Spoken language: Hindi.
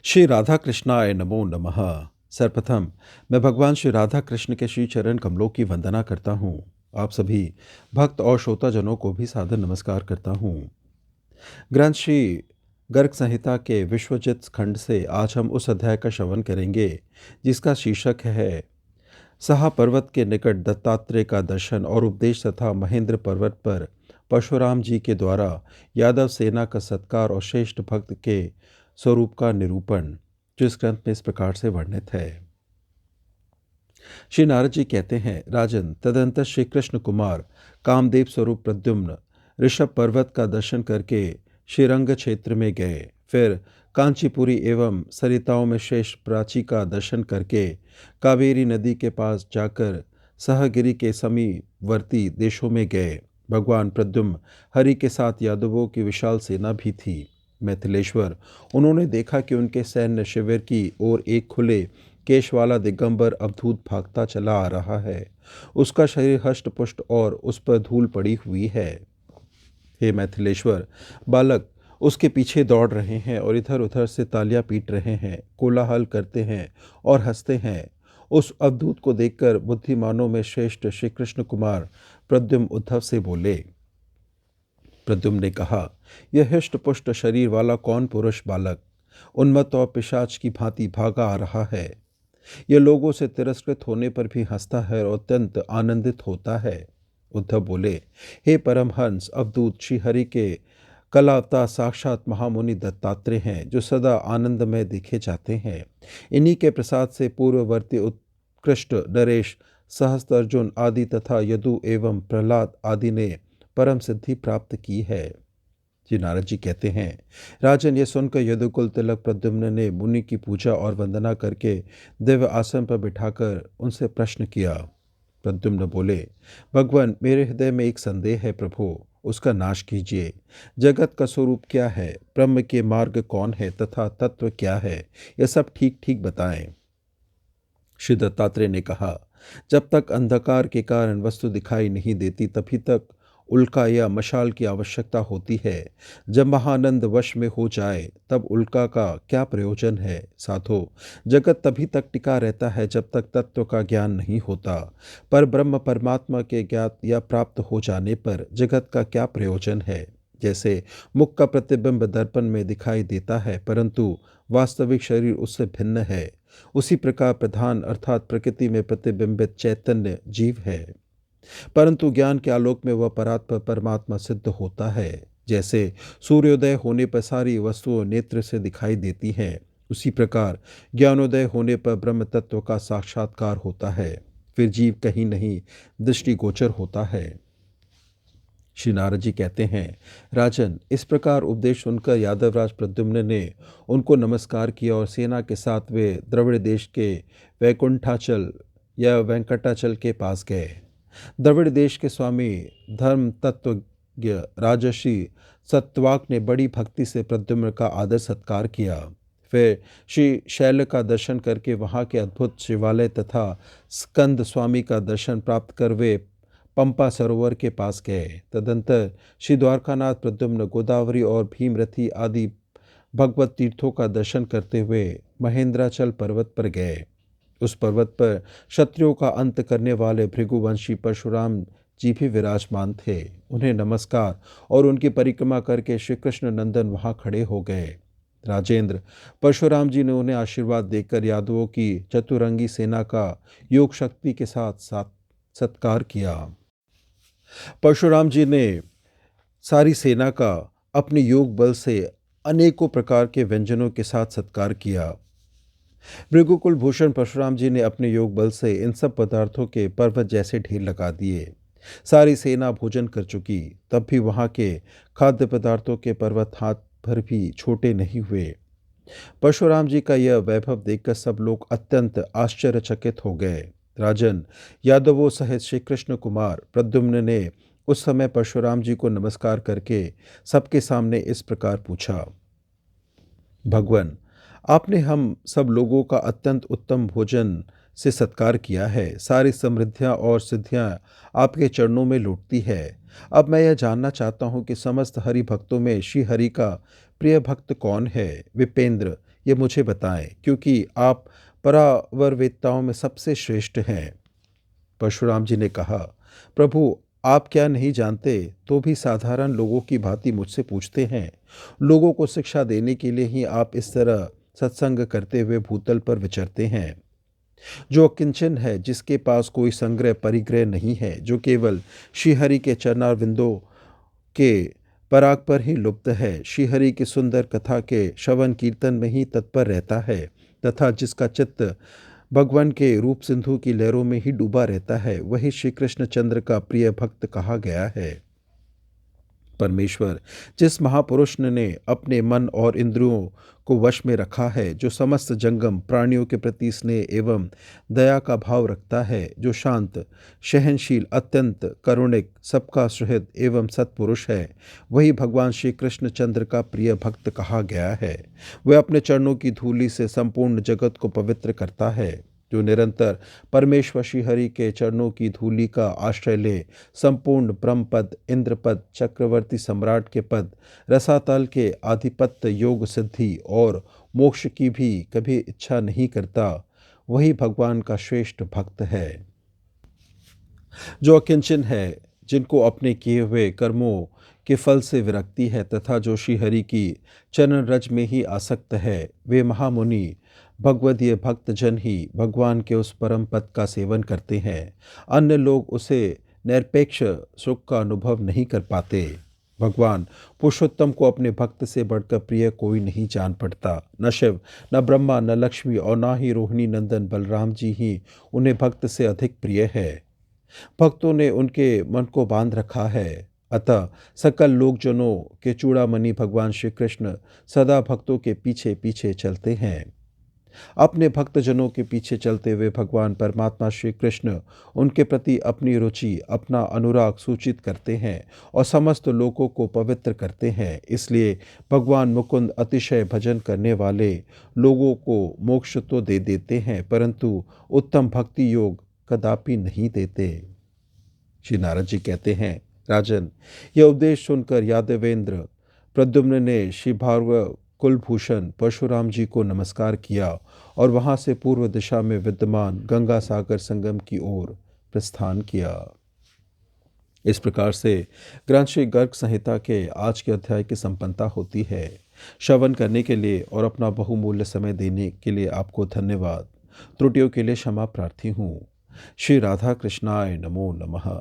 श्री राधा कृष्णाय नमो नमः। सर्वप्रथम मैं भगवान श्री राधा कृष्ण के श्री चरण कमलों की वंदना करता हूँ। आप सभी भक्त और श्रोताजनों को भी सादर नमस्कार करता हूँ। ग्रंथ श्री गर्ग संहिता के विश्वजित खंड से आज हम उस अध्याय का श्रवण करेंगे जिसका शीर्षक है सहा पर्वत के निकट दत्तात्रेय का दर्शन और उपदेश तथा महेंद्र पर्वत पर परशुराम जी के द्वारा यादव सेना का सत्कार और श्रेष्ठ भक्त के स्वरूप का निरूपण, जो इस ग्रंथ में इस प्रकार से वर्णित है। श्री नारद जी कहते हैं, राजन, तदंतर श्री कृष्ण कुमार कामदेव स्वरूप प्रद्युम्न ऋषभ पर्वत का दर्शन करके श्रीरंग क्षेत्र में गए। फिर कांचीपुरी एवं सरिताओं में शेष प्राची का दर्शन करके कावेरी नदी के पास जाकर सहगिरी के समीपवर्ती देशों में गए। भगवान प्रद्युम्न हरि के साथ यादवों की विशाल सेना भी थी। मैथिलेश्वर उन्होंने देखा कि उनके सैन्य शिविर की ओर एक खुले केश वाला दिगंबर अवधूत भागता चला आ रहा है। उसका शरीर हष्ट पुष्ट और उस पर धूल पड़ी हुई है। हे मैथिलेश्वर, बालक उसके पीछे दौड़ रहे हैं और इधर उधर से तालियां पीट रहे हैं, कोलाहल करते हैं और हंसते हैं। उस अवधूत को देखकर बुद्धिमानों में श्रेष्ठ श्री कृष्ण कुमार प्रद्युम्न उद्धव से बोले। प्रद्युम्न ने कहा, यह हृष्ट पुष्ट शरीर वाला कौन पुरुष बालक उन्मत्त और पिशाच की भांति भागा आ रहा है? यह लोगों से तिरस्कृत होने पर भी हंसता है और अत्यंत आनंदित होता है। उद्धव बोले, हे परमहंस, अवधूत श्री हरि के कलावतार साक्षात महामुनि दत्तात्रेय हैं, जो सदा आनंद में देखे जाते हैं। इन्हीं के प्रसाद से पूर्ववर्ती उत्कृष्ट नरेश, सहस्त्र अर्जुन आदि तथा यदु एवं प्रहलाद आदि ने परम सिद्धि प्राप्त की है। जी नारद जी कहते हैं, राजन, ये सुनकर यदुकुल तिलक प्रद्युम्न ने मुनि की पूजा और वंदना करके दिव्य आसन पर बिठाकर उनसे प्रश्न किया। प्रद्युम्न बोले, भगवान, मेरे हृदय में एक संदेह है प्रभु, उसका नाश कीजिए। जगत का स्वरूप क्या है, ब्रह्म के मार्ग कौन है तथा तत्व क्या है, यह सब ठीक ठीक बताएं। श्री दत्तात्रेय ने कहा, जब तक अंधकार के कारण वस्तु दिखाई नहीं देती तभी तक उल्का या मशाल की आवश्यकता होती है। जब महानंद वश में हो जाए तब उल्का का क्या प्रयोजन है। साधो, जगत तभी तक टिका रहता है जब तक तत्व का ज्ञान नहीं होता। पर ब्रह्म परमात्मा के ज्ञात या प्राप्त हो जाने पर जगत का क्या प्रयोजन है। जैसे मुख का प्रतिबिंब दर्पण में दिखाई देता है परंतु वास्तविक शरीर उससे भिन्न है, उसी प्रकार प्रधान अर्थात प्रकृति में प्रतिबिंबित चैतन्य जीव है, परंतु ज्ञान के आलोक में वह परात्पर परमात्मा सिद्ध होता है। जैसे सूर्योदय होने पर सारी वस्तुएं नेत्र से दिखाई देती हैं, उसी प्रकार ज्ञानोदय होने पर ब्रह्म तत्व का साक्षात्कार होता है। फिर जीव कहीं नहीं दृष्टिगोचर होता है। श्री नारद जी कहते हैं, राजन, इस प्रकार उपदेश सुनकर यादवराज प्रद्युम्न ने उनको नमस्कार किया और सेना के साथ वे द्रविड़ देश के वैकुंठाचल या वेंकटाचल के पास गए। द्रविड़ देश के स्वामी धर्म तत्वज्ञ राजर्षि सत्वाक ने बड़ी भक्ति से प्रद्युम्न का आदर सत्कार किया। फिर श्री शैल का दर्शन करके वहाँ के अद्भुत शिवालय तथा स्कंद स्वामी का दर्शन प्राप्त कर वे पंपा सरोवर के पास गए। तदंतर श्री द्वारकानाथ प्रद्युम्न गोदावरी और भीमरथी आदि भगवत तीर्थों का दर्शन करते हुए महेंद्राचल पर्वत पर गए। उस पर्वत पर क्षत्रियों का अंत करने वाले भृगुवंशी परशुराम जी भी विराजमान थे। उन्हें नमस्कार और उनकी परिक्रमा करके श्री कृष्ण नंदन वहां खड़े हो गए। राजेंद्र, परशुराम जी ने उन्हें आशीर्वाद देकर यादवों की चतुरंगी सेना का योग शक्ति के साथ सत्कार किया। परशुराम जी ने सारी सेना का अपने योग बल से अनेकों प्रकार के व्यंजनों के साथ सत्कार किया। भृगुकुल भूषण परशुराम जी ने अपने योग बल से इन सब पदार्थों के पर्वत जैसे ढेर लगा दिए। सारी सेना भोजन कर चुकी, तब भी वहां के खाद्य पदार्थों के पर्वत हाथ भर भी छोटे नहीं हुए। परशुराम जी का यह वैभव देखकर सब लोग अत्यंत आश्चर्यचकित हो गए। राजन, यादवों सहित श्री कृष्ण कुमार प्रद्युम्न ने उस समय परशुराम जी को नमस्कार करके सबके सामने इस प्रकार पूछा, भगवान, आपने हम सब लोगों का अत्यंत उत्तम भोजन से सत्कार किया है। सारी समृद्धियां और सिद्धियां आपके चरणों में लौटती है। अब मैं यह जानना चाहता हूं कि समस्त हरि भक्तों में श्री हरि का प्रिय भक्त कौन है। विपेंद्र ये मुझे बताएं, क्योंकि आप परावरवेत्ताओं में सबसे श्रेष्ठ हैं। परशुराम जी ने कहा, प्रभु, आप क्या नहीं जानते तो भी साधारण लोगों की भांति मुझसे पूछते हैं। लोगों को शिक्षा देने के लिए ही आप इस तरह सत्संग करते हुए भूतल पर विचरते हैं। जो अकिंचन है, जिसके पास कोई संग्रह परिग्रह नहीं है, जो केवल श्रीहरि के चरणारविंदों के पराग पर ही लुप्त है, श्रीहरि की सुंदर कथा के श्रवण कीर्तन में ही तत्पर रहता है, तथा जिसका चित्त भगवान के रूप सिंधु की लहरों में ही डूबा रहता है, वही श्री कृष्ण चंद्र का प्रिय भक्त कहा गया है। परमेश्वर जिस महापुरुष ने अपने मन और इंद्रियों को वश में रखा है, जो समस्त जंगम प्राणियों के प्रति स्नेह एवं दया का भाव रखता है, जो शांत, सहनशील, अत्यंत करुणिक, सबका सुहृद एवं सत्पुरुष है, वही भगवान श्री कृष्ण चंद्र का प्रिय भक्त कहा गया है। वह अपने चरणों की धूलि से संपूर्ण जगत को पवित्र करता है। जो निरंतर परमेश्वर श्री हरि के चरणों की धूलि का आश्रय ले, संपूर्ण ब्रह्म पद, इंद्र पद, चक्रवर्ती सम्राट के पद, रसातल के आधिपत्य, योग सिद्धि और मोक्ष की भी कभी इच्छा नहीं करता, वही भगवान का श्रेष्ठ भक्त है। जो अकिंचन है, जिनको अपने किए हुए कर्मों के फल से विरक्ति है, तथा जो श्री हरि की चरण रज में ही आसक्त है, वे महामुनि भगवदीय भक्त जन ही भगवान के उस परम पद का सेवन करते हैं। अन्य लोग उसे निरपेक्ष सुख का अनुभव नहीं कर पाते। भगवान पुरुषोत्तम को अपने भक्त से बढ़कर प्रिय कोई नहीं जान पड़ता। न शिव, न ब्रह्मा, न लक्ष्मी और न ही रोहिणी नंदन बलराम जी ही उन्हें भक्त से अधिक प्रिय है। भक्तों ने उनके मन को बांध रखा है, अतः सकल लोकजनों के चूड़ामणि भगवान श्री कृष्ण सदा भक्तों के पीछे पीछे चलते हैं। अपने भक्तजनों के पीछे चलते हुए भगवान परमात्मा श्री कृष्ण उनके प्रति अपनी रुचि, अपना अनुराग सूचित करते हैं और समस्त लोगों को पवित्र करते हैं। इसलिए भगवान मुकुंद अतिशय भजन करने वाले लोगों को मोक्ष तो दे देते हैं, परंतु उत्तम भक्ति योग कदापि नहीं देते। श्री नारद जी कहते हैं, राजन, यह उपदेश सुनकर यादवेंद्र प्रद्युम्न ने श्री भार्गव कुलभूषण परशुराम जी को नमस्कार किया और वहां से पूर्व दिशा में विद्यमान गंगा सागर संगम की ओर प्रस्थान किया। इस प्रकार से ग्रंथ श्री गर्ग संहिता के आज के अध्याय की संपन्नता होती है। श्रवण करने के लिए और अपना बहुमूल्य समय देने के लिए आपको धन्यवाद। त्रुटियों के लिए क्षमा प्रार्थी हूँ। श्री राधा कृष्णाय नमो नमः।